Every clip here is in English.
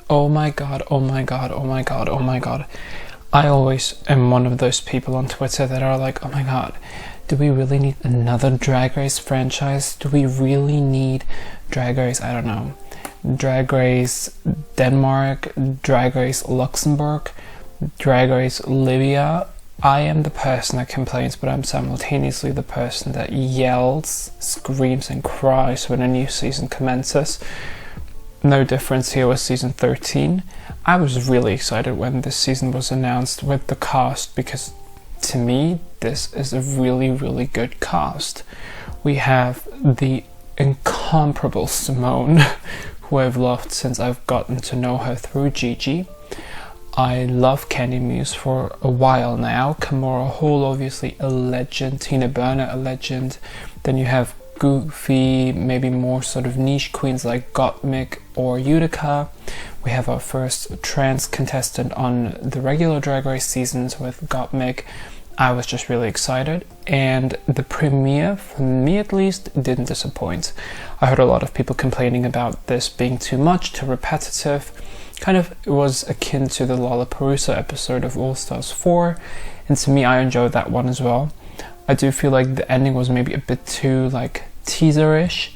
Oh my god, oh my god, oh my god, oh my god. I always am one of those people on Twitter that are like, oh my god, do we really need another Drag Race franchise? Do we really need Drag Race, I don't know, Drag Race Denmark, Drag Race Luxembourg, Drag Race Olivia? I am the person that complains, but I'm simultaneously the person that yells, screams and cries when a new season commences. No difference here with season 13. I was really excited when this season was announced with the cast because to me this is a really, really good cast. We have the incomparable Simone, who I've loved since I've gotten to know her through Gigi. I love Candy Muse for a while now. Kamora Hall, obviously a legend. Tina Burner, a legend. Then you have goofy, maybe more sort of niche queens like Gottmik or Utica. We have our first trans contestant on the regular Drag Race seasons with Gottmik. I was just really excited, and the premiere, for me at least, didn't disappoint. I heard a lot of people complaining about this being too much, too repetitive. Kind of it was akin to the Lollapalooza episode of All Stars 4, and to me I enjoyed that one as well. I do feel like the ending was maybe a bit too like teaser-ish,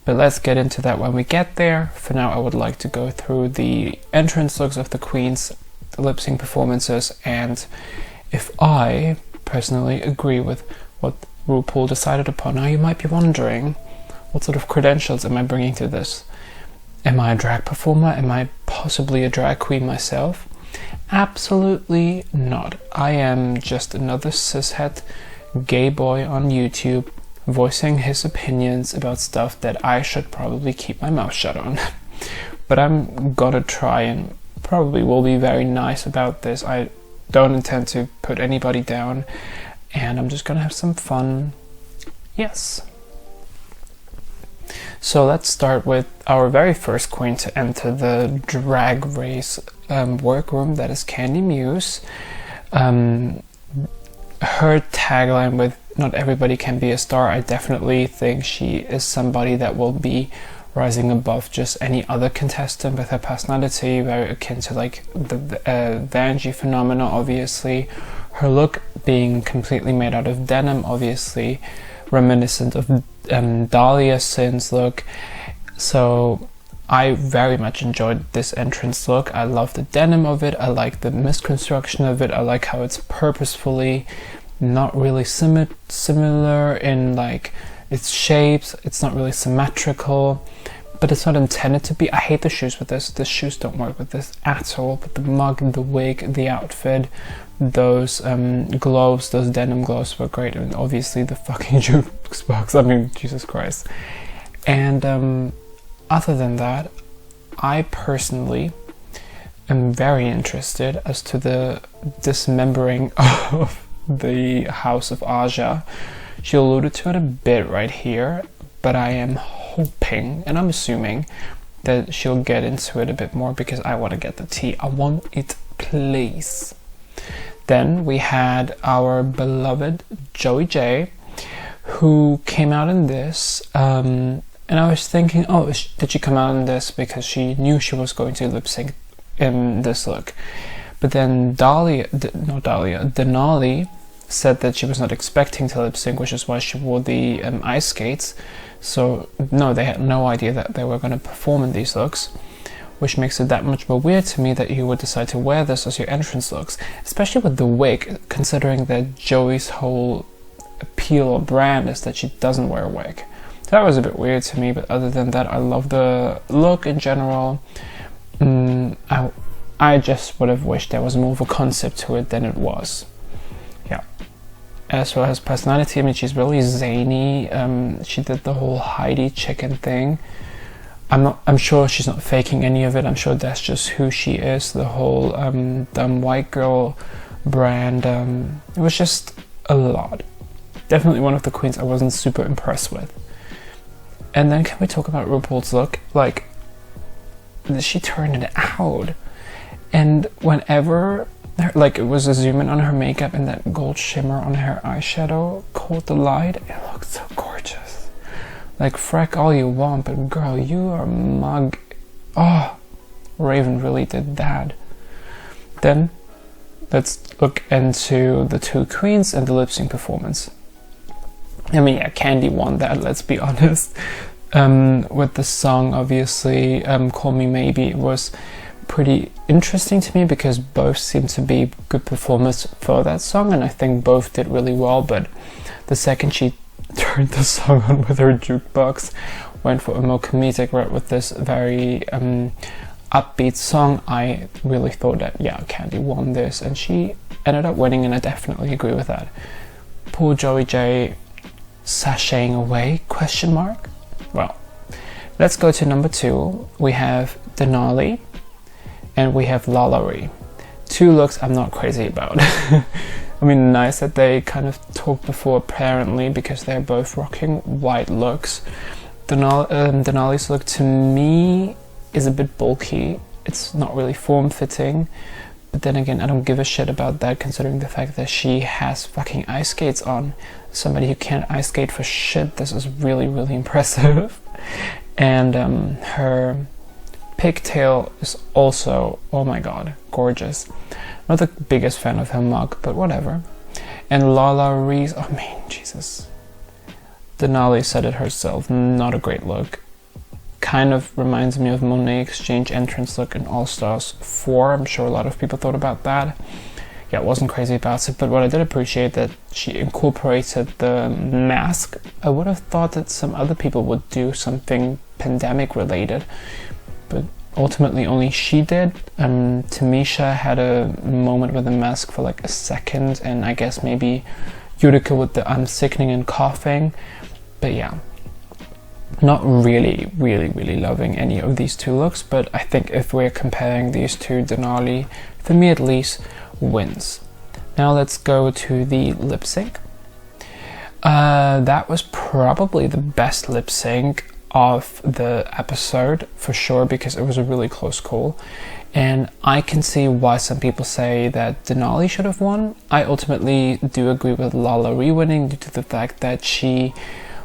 but let's get into that when we get there. For now I would like to go through the entrance looks of the queens, the lip sync performances, and if I personally agree with what RuPaul decided upon. Now you might be wondering, what sort of credentials am I bringing to this? Am I a drag performer? Am I possibly a drag queen myself? Absolutely not. I am just another cishet gay boy on YouTube voicing his opinions about stuff that I should probably keep my mouth shut on. But I'm gonna try and probably will be very nice about this. I don't intend to put anybody down, and I'm just gonna have some fun. Yes. So let's start with our very first queen to enter the Drag Race workroom, that is Candy Muse. Her tagline with "Not everybody can be a star," I definitely think she is somebody that will be rising above just any other contestant with her personality, very akin to like the Vanjie phenomena, obviously. Her look being completely made out of denim, obviously reminiscent of Dahlia Sin's look. So I very much enjoyed this entrance look. I love the denim of it, I like the misconstruction of it, I like how it's purposefully not really similar in like its shapes, it's not really symmetrical, but it's not intended to be. I hate the shoes with this. The shoes don't work with this at all, but the mug, the wig, the outfit, those gloves, those denim gloves were great, and obviously the fucking jukebox, I mean, Jesus Christ. And other than that, I personally am very interested as to the dismembering of the House of Aja. She alluded to it a bit right here, but I am hoping, and I'm assuming, that she'll get into it a bit more because I want to get the tea. I want it, please. Then we had our beloved Joey J, who came out in this, and I was thinking, oh, did she come out in this because she knew she was going to lip sync in this look? But then Denali said that she was not expecting to lip sync, which is why she wore the ice skates. So no, they had no idea that they were going to perform in these looks, which makes it that much more weird to me that you would decide to wear this as your entrance looks, especially with the wig, considering that Joey's whole appeal or brand is that she doesn't wear a wig. So that was a bit weird to me, but other than that, I love the look in general. I just would have wished there was more of a concept to it than it was. Yeah. As well as personality, I mean, she's really zany. She did the whole Heidi chicken thing. I'm sure she's not faking any of it. I'm sure that's just who she is. The whole dumb white girl brand. It was just a lot. Definitely one of the queens I wasn't super impressed with. And then can we talk about RuPaul's look? Like, she turned it out. And whenever, like, it was a zoom in on her makeup and that gold shimmer on her eyeshadow caught the light, it looked so gorgeous. Like, frack all you want, but girl, you are mug. Oh, Raven really did that. Then let's look into the two queens and the lip sync performance. I mean, yeah, Candy won that, let's be honest. With the song, obviously, Call Me Maybe, it was pretty interesting to me because both seemed to be good performers for that song, and I think both did really well. But the second she turned the song on with her jukebox, went for a more comedic route with this very upbeat song, I really thought that, yeah, Candy won this, and she ended up winning, and I definitely agree with that. Poor Joey J sashaying away, question mark? Well, let's go to number 2. We have Denali and we have Lalaurie. Two looks I'm not crazy about. I mean, nice that they kind of talked before apparently, because they're both rocking white looks. Denali's look to me is a bit bulky. It's not really form-fitting. But then again, I don't give a shit about that, considering the fact that she has fucking ice skates on. Somebody who can't ice skate for shit, this is really, really impressive. And her pigtail is also, oh my god, gorgeous. Not the biggest fan of her mug, but whatever. And Lalaurie, I mean, Jesus. Denali said it herself, not a great look. Kind of reminds me of Monet Exchange entrance look in All Stars 4. I'm sure a lot of people thought about that. Yeah, I wasn't crazy about it, but what I did appreciate that she incorporated the mask. I would have thought that some other people would do something pandemic related, but ultimately only she did. Tamasha had a moment with the mask for like a second, and I guess maybe Utica with the I'm sickening and coughing, but yeah. Not really loving any of these two looks, but I think if we're comparing these two, Denali, for me at least, wins. Now let's go to the lip sync. That was probably the best lip sync of the episode, for sure, because it was a really close call. And I can see why some people say that Denali should have won. I ultimately do agree with Lalaurie winning due to the fact that she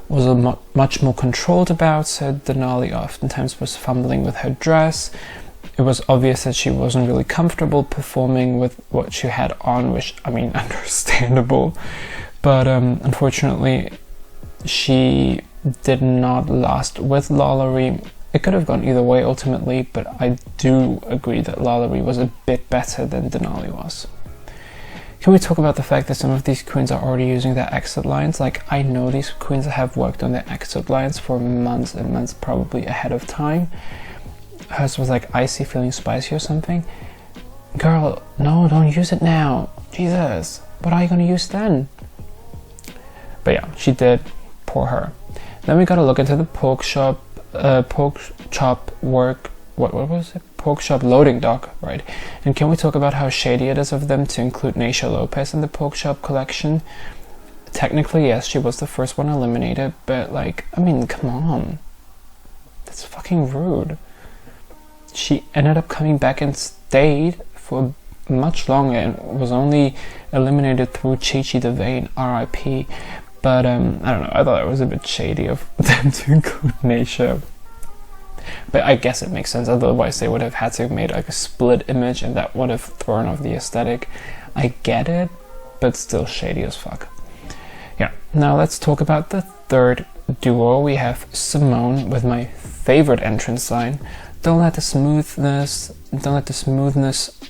was much more controlled about it. Denali oftentimes was fumbling with her dress. It was obvious that she wasn't really comfortable performing with what she had on, which, I mean, understandable. But unfortunately, she did not last with Lalaurie. It could have gone either way ultimately, but I do agree that Lalaurie was a bit better than Denali was. Can we talk about the fact that some of these queens are already using their exit lines? Like, I know these queens have worked on their exit lines for months and months, probably ahead of time. Hers was like icy feeling spicy or something. Girl, no, don't use it now. Jesus, what are you going to use then? But yeah, she did. Poor her. Then we gotta look into the pork chop work. What was it? Pork chop loading dock, right? And can we talk about how shady it is of them to include Naysha Lopez in the pork chop collection? Technically, yes, she was the first one eliminated, but like, I mean, come on. That's fucking rude. She ended up coming back and stayed for much longer and was only eliminated through Chi-Chi DeVane, RIP. But I don't know, I thought it was a bit shady of them to include Naysha. But I guess it makes sense, otherwise they would have had to have made like a split image and that would have thrown off the aesthetic. I get it, but still shady as fuck. Yeah, now let's talk about the third duo. We have Simone with my favorite entrance line. Don't let the smoothness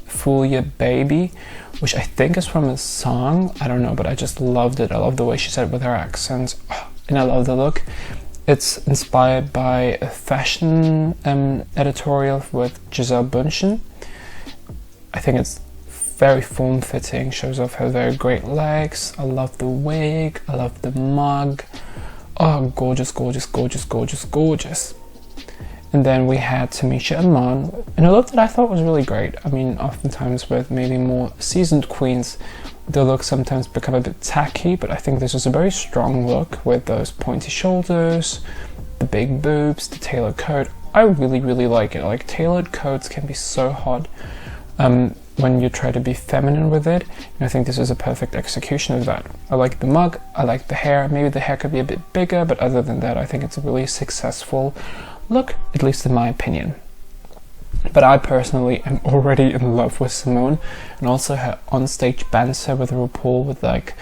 fool you, baby, which I think is from a song. I don't know, but I just loved it. I love the way she said it with her accents, and I love the look. It's inspired by a fashion editorial with Giselle Bündchen. I think it's very form-fitting, shows off her very great legs. I love the wig, I love the mug. Oh, gorgeous, gorgeous, gorgeous, gorgeous, gorgeous. And then we had Tamasha and Mon, in a look that I thought was really great. I mean, oftentimes with maybe more seasoned queens, the looks sometimes become a bit tacky, but I think this is a very strong look with those pointy shoulders, the big boobs, the tailored coat. I really, really like it. Like, tailored coats can be so hot when you try to be feminine with it, and I think this is a perfect execution of that. I like the mug, I like the hair. Maybe the hair could be a bit bigger, but other than that, I think it's a really successful look, at least in my opinion. But I personally am already in love with Simone, and also her onstage banter with Rupaul, with like,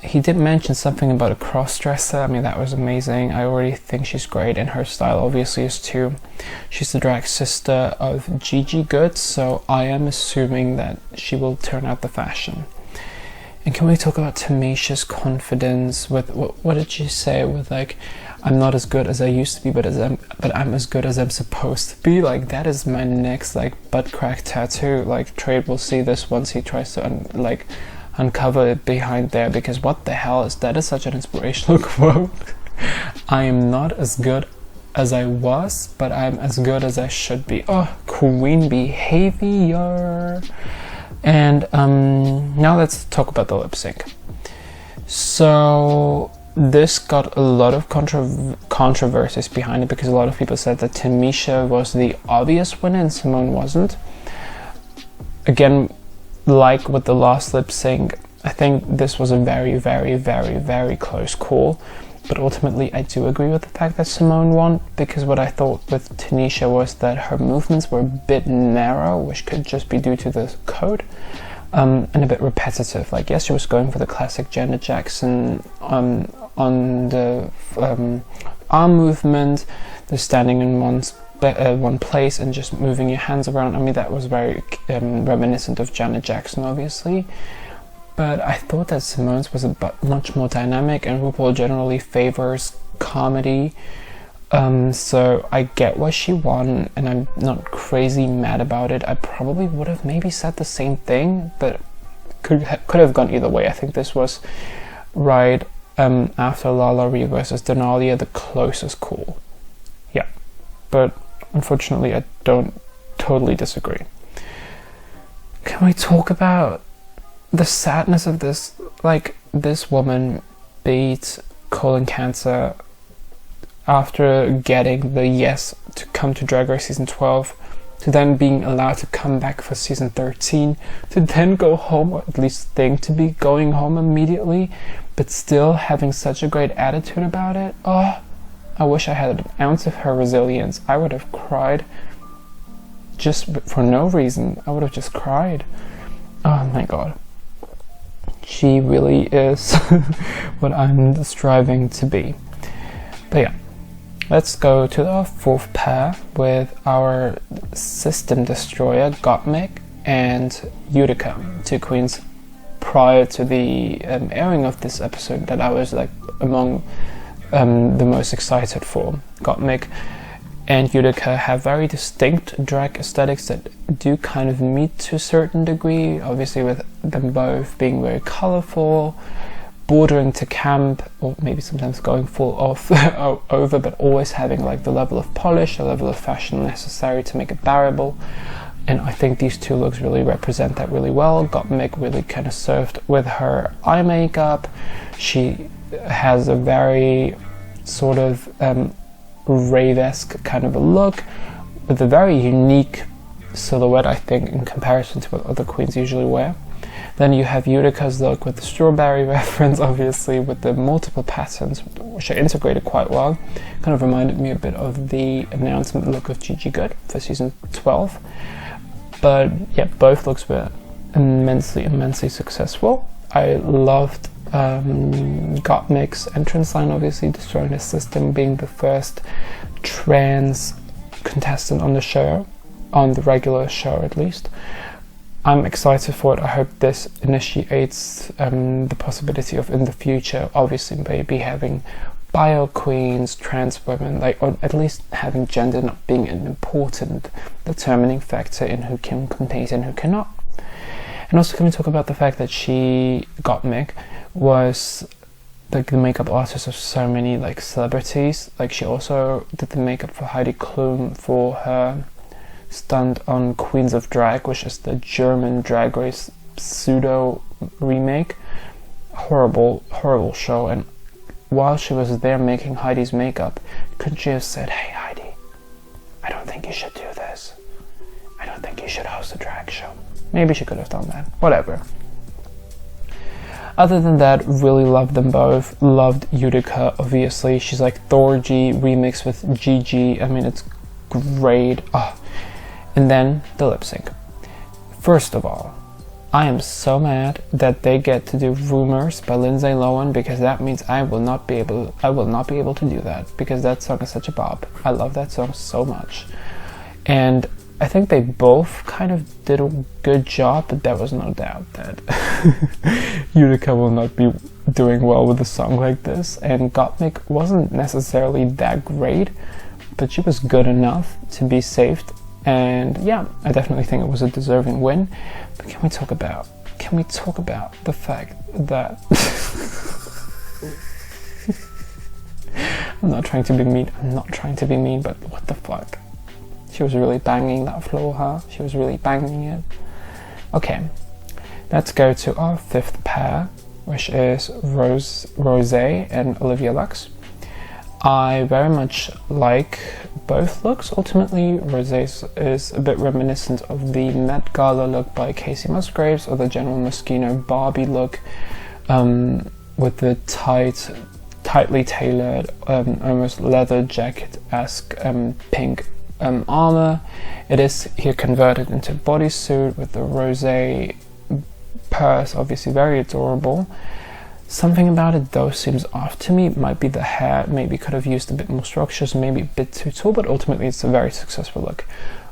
he did mention something about a cross-dresser. I mean, that was amazing. I already think she's great, and her style obviously is too. She's the drag sister of Gigi Goode, so I am assuming that she will turn out the fashion. And can we talk about Tamasha's confidence with, what did she say, with like, I'm not as good as I used to be, but I'm as good as I'm supposed to be. Like, that is my next like butt crack tattoo. Like, Trade will see this once he tries to uncover it behind there, because what the hell is that? Is such an inspirational quote. I am not as good as I was, but I'm as good as I should be. Oh, queen behavior. And now let's talk about the lip sync. So this got a lot of controversies behind it, because a lot of people said that Tamasha was the obvious winner and Simone wasn't. Again, like with the last lip sync, I think this was a very, very, very, very close call. But ultimately, I do agree with the fact that Simone won, because what I thought with Tamasha was that her movements were a bit narrow, which could just be due to the code, and a bit repetitive. Like, yes, she was going for the classic Janet Jackson on the arm movement, the standing in one place and just moving your hands around. I mean, that was very reminiscent of Janet Jackson, obviously. But I thought that Simone's was much more dynamic, and Rupaul generally favors comedy. So I get why she won, and I'm not crazy mad about it. I probably would have maybe said the same thing, but could have gone either way. I think this was right after Lala Ree versus Denalia, the closest call. Yeah, but unfortunately I don't totally disagree. Can we talk about the sadness of this? Like, this woman beat colon cancer after getting the yes to come to Drag Race season 12, to then being allowed to come back for season 13, to then go home, or at least think to be going home immediately, but still having such a great attitude about it. Oh, I wish I had an ounce of her resilience. I would have cried just for no reason. I would have just cried. Oh my god. She really is what I'm striving to be. But yeah, let's go to the fourth pair with our system destroyer, Gottmik and Utica, two queens prior to the airing of this episode that I was like among the most excited for. Gottmik and Utica have very distinct drag aesthetics that do kind of meet to a certain degree, obviously with them both being very colourful, bordering to camp, or maybe sometimes going full off over, but always having like the level of polish, the level of fashion necessary to make it bearable. And I think these two looks really represent that really well. Gottmik really kind of served with her eye makeup. She has a very sort of rave-esque kind of a look, with a very unique silhouette, I think, in comparison to what other queens usually wear. Then you have Utica's look with the strawberry reference, obviously, with the multiple patterns, which are integrated quite well. Kind of reminded me a bit of the announcement look of Gigi Goode for season 12. But yeah, both looks were immensely successful. I loved Gottmik's entrance line, obviously, destroying the system, being the first trans contestant on the show, on the regular show at least. I'm excited for it. I hope this initiates the possibility of, in the future, obviously maybe having bio queens, trans women, like, or at least having gender not being an important determining factor in who can compete and who cannot. And also, can we talk about the fact that Gottmik, was like the makeup artist of so many like celebrities. Like, she also did the makeup for Heidi Klum for her stunt on Queens of Drag, which is the German Drag Race pseudo remake. Horrible show. And while she was there making Heidi's makeup, couldn't she have said, "Hey Heidi, I don't think you should do this. I don't think you should host a drag show." Maybe she could have done that. Whatever. Other than that, really loved them both. Loved Utica, obviously. She's like Thorgy remixed with Gigi. I mean, it's great. Oh. And then the lip sync. First of all, I am so mad that they get to do Rumors by Lindsay Lohan, because that means I will not be able to do that, because that song is such a bop. I love that song so much. And I think they both kind of did a good job, but there was no doubt that Utica will not be doing well with a song like this. And Gottmik wasn't necessarily that great, but she was good enough to be saved. And yeah, I definitely think it was a deserving win. But can we talk about the fact that I'm not trying to be mean, but what the fuck? She was really banging that floor, huh? She was really banging it. Okay, let's go to our fifth pair, which is Rosé and Olivia Lux. I very much like both looks. Ultimately, Rosé's is a bit reminiscent of the Met Gala look by Casey Musgraves, or the General Moschino Barbie look, with the tightly tailored, almost leather jacket-esque pink armor. It is here converted into bodysuit with the rosé purse, obviously very adorable. Something about it though seems off to me. It might be the hair, maybe could have used a bit more structures, maybe a bit too tall, but ultimately it's a very successful look.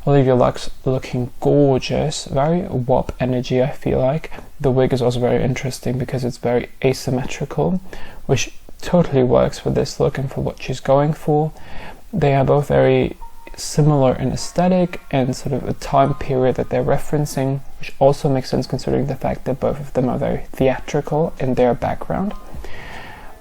Olivia Lux looking gorgeous, very WAP energy, I feel like. The wig is also very interesting because it's very asymmetrical, which totally works for this look and for what she's going for. They are both very similar in aesthetic and sort of a time period that they're referencing, which also makes sense considering the fact that both of them are very theatrical in their background.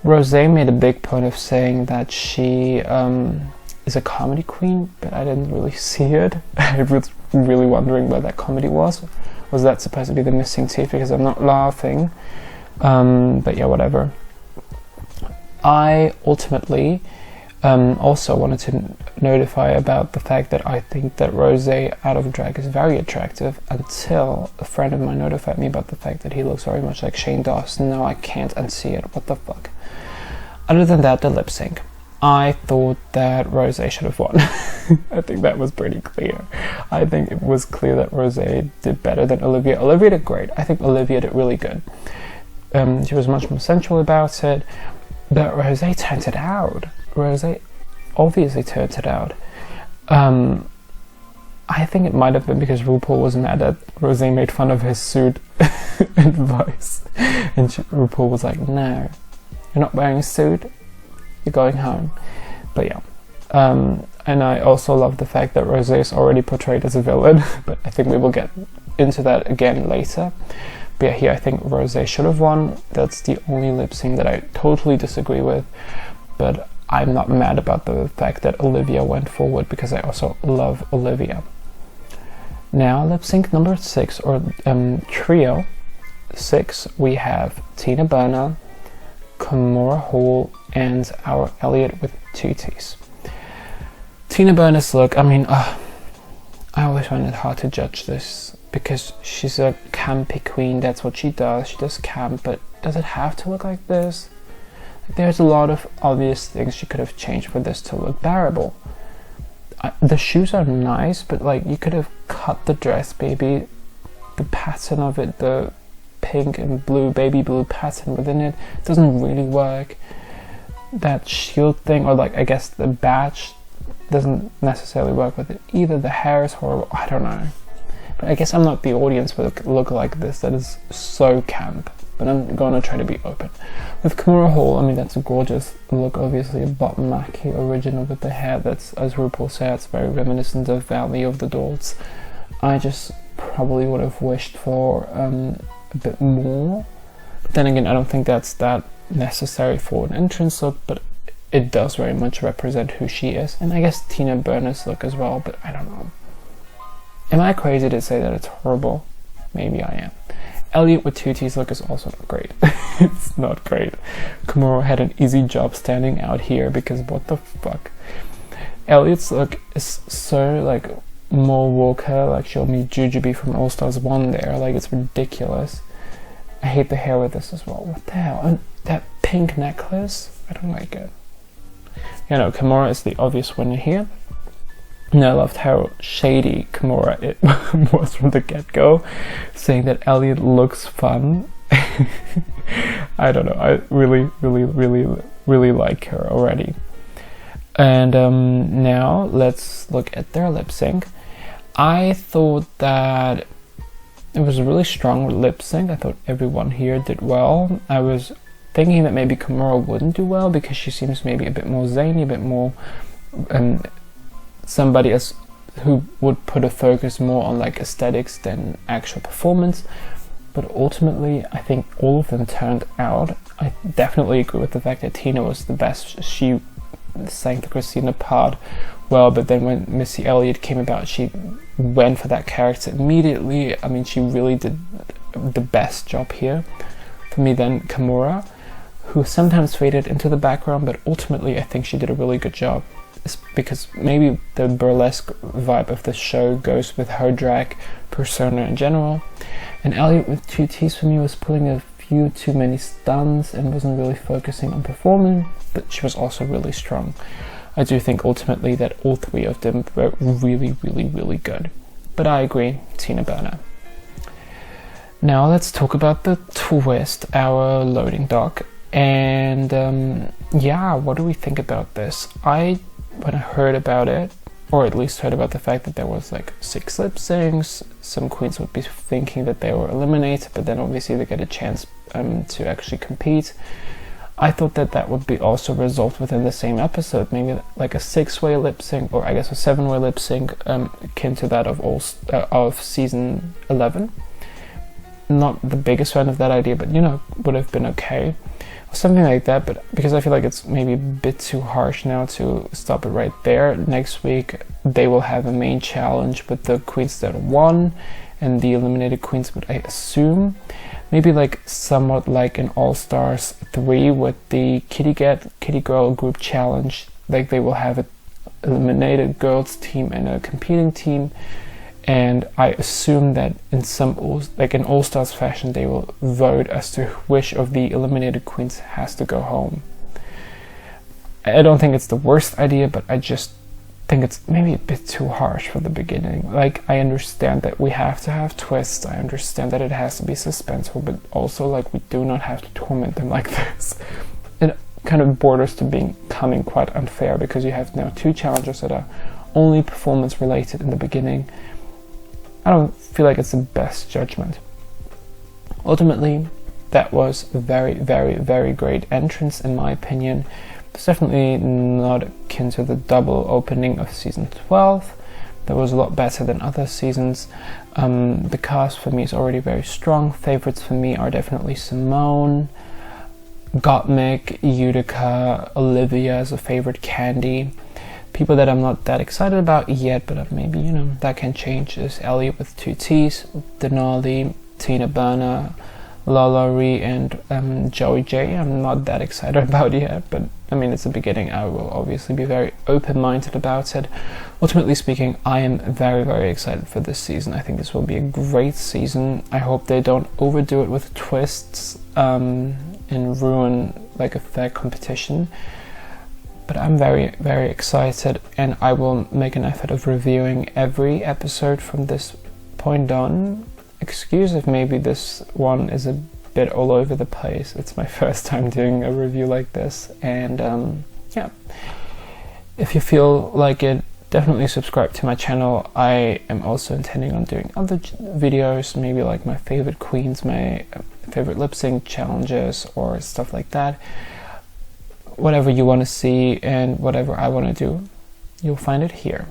Rosé made a big point of saying that she is a comedy queen, but I didn't really see it. I was really wondering where that comedy was. Was that supposed to be the missing teeth? Because I'm not laughing. But yeah, whatever. I ultimately also wanted to notify about the fact that I think that Rosé out of drag is very attractive, until a friend of mine notified me about the fact that he looks very much like Shane Dawson. Now I can't unsee it. What the fuck? Other than that, the lip sync. I thought that Rosé should have won. I think that was pretty clear. I think it was clear that Rosé did better than Olivia. Olivia did great. I think Olivia did really good. She was much more sensual about it, but Rosé turned it out. Rosé obviously turned it out. I think it might have been because Rupaul was mad that Rosé made fun of his suit advice, and Rupaul was like, "No, you're not wearing a suit. You're going home." But yeah, and I also love the fact that Rosé is already portrayed as a villain, but I think we will get into that again later. But yeah, here I think Rosé should have won. That's the only lip sync that I totally disagree with, but I'm not mad about the fact that Olivia went forward, because I also love Olivia. Now, lip sync number 6, or trio 6, we have Tina Burner, Kimora Hall, and our Elliot with 2 T's. Tina Burner's look, I mean, I always find it hard to judge this, because she's a campy queen. That's what she does. She does camp, but does it have to look like this? There's a lot of obvious things she could have changed for this to look bearable. The shoes are nice, but like, you could have cut the dress, baby. The pattern of it, the pink and blue, baby blue pattern within it, doesn't really work. That shield thing, or like, I guess the badge, doesn't necessarily work with it either. The hair is horrible. I don't know. But I guess I'm not the audience for a look like this that is so camp. But I'm gonna try to be open. With Kimora Hall, I mean, that's a gorgeous look, obviously a Bob Mackie original with the hair that's, as Rupaul said, it's very reminiscent of Valley of the Dolls. I just probably would have wished for a bit more. But then again, I don't think that's that necessary for an entrance look, but it does very much represent who she is. And I guess Tina Burner's look as well, but I don't know. Am I crazy to say that it's horrible? Maybe I am. Elliot with 2 T's look is also not great. It's not great. Kimora had an easy job standing out here, because what the fuck? Elliot's look is so like Mo Walker, like Show Me Jujubee from All Stars 1 there. Like, it's ridiculous. I hate the hair with this as well. What the hell? And that pink necklace? I don't like it. You know, Kimora is the obvious winner here. And I loved how shady Kimura it was from the get-go, saying that Elliot looks fun. I don't know, I really like her already. And now let's look at their lip sync. I thought that it was a really strong lip sync. I thought everyone here did well. I was thinking that maybe Kimura wouldn't do well because she seems maybe a bit more zany, a bit more somebody who would put a focus more on like aesthetics than actual performance. But ultimately, I think all of them turned out. I definitely agree with the fact that Tina was the best. She sang the Christina part well, but then when Missy Elliot came about, she went for that character immediately. I mean, she really did the best job here. For me then, Kimura, who sometimes faded into the background, but ultimately I think she did a really good job. It's because maybe the burlesque vibe of the show goes with her drag persona in general. And Elliot with 2 T's for me was pulling a few too many stunts and wasn't really focusing on performing, but she was also really strong. I do think ultimately that all 3 of them were really good. But I agree, Tina Burner. Now let's talk about the twist, our loading dock. And yeah, what do we think about this? When I heard about it, or at least heard about the fact that there was like 6 lip syncs, some queens would be thinking that they were eliminated, but then obviously they get a chance to actually compete. I thought that would be also resolved within the same episode, maybe like a 6-way lip sync, or I guess a 7-way lip sync, akin to that of season 11. Not the biggest fan of that idea, but you know, would have been okay. Something like that, but because I feel like it's maybe a bit too harsh now to stop it right there. Next week they will have a main challenge with the queens that won and the eliminated queens, but I assume maybe like somewhat like an All-Stars 3 with the kitty girl group challenge. Like they will have an eliminated girls team and a competing team, and I assume that in an All-Stars fashion they will vote as to which of the eliminated queens has to go home. I don't think it's the worst idea, but I just think it's maybe a bit too harsh for the beginning. Like, I understand that we have to have twists, I understand that it has to be suspenseful, but also like we do not have to torment them like this. It kind of borders to becoming quite unfair, because you have now 2 challengers that are only performance related in the beginning. I don't feel like it's the best judgment. Ultimately, that was a very great entrance in my opinion. It's definitely not akin to the double opening of season 12. That was a lot better than other seasons. The cast for me is already very strong. Favorites for me are definitely Simone, Gottmik, Utica, Olivia as a favorite, Candy. People that I'm not that excited about yet, but maybe, you know, that can change, is Elliot with 2 T's, Denali, Tina Burner, Lalaurie, and Joey J. I'm not that excited about yet, but I mean, it's the beginning. I will obviously be very open-minded about it. Ultimately speaking, I am very excited for this season. I think this will be a great season. I hope they don't overdo it with twists and ruin like a fair competition. But I'm very excited, and I will make an effort of reviewing every episode from this point on. Excuse if maybe this one is a bit all over the place. It's my first time doing a review like this, and yeah. If you feel like it, definitely subscribe to my channel. I am also intending on doing other videos, maybe like my favorite queens, my favorite lip sync challenges, or stuff like that. Whatever you want to see and whatever I want to do, you'll find it here.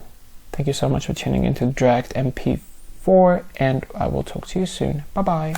Thank you so much for tuning into Dragged MP4, and I will talk to you soon. Bye bye.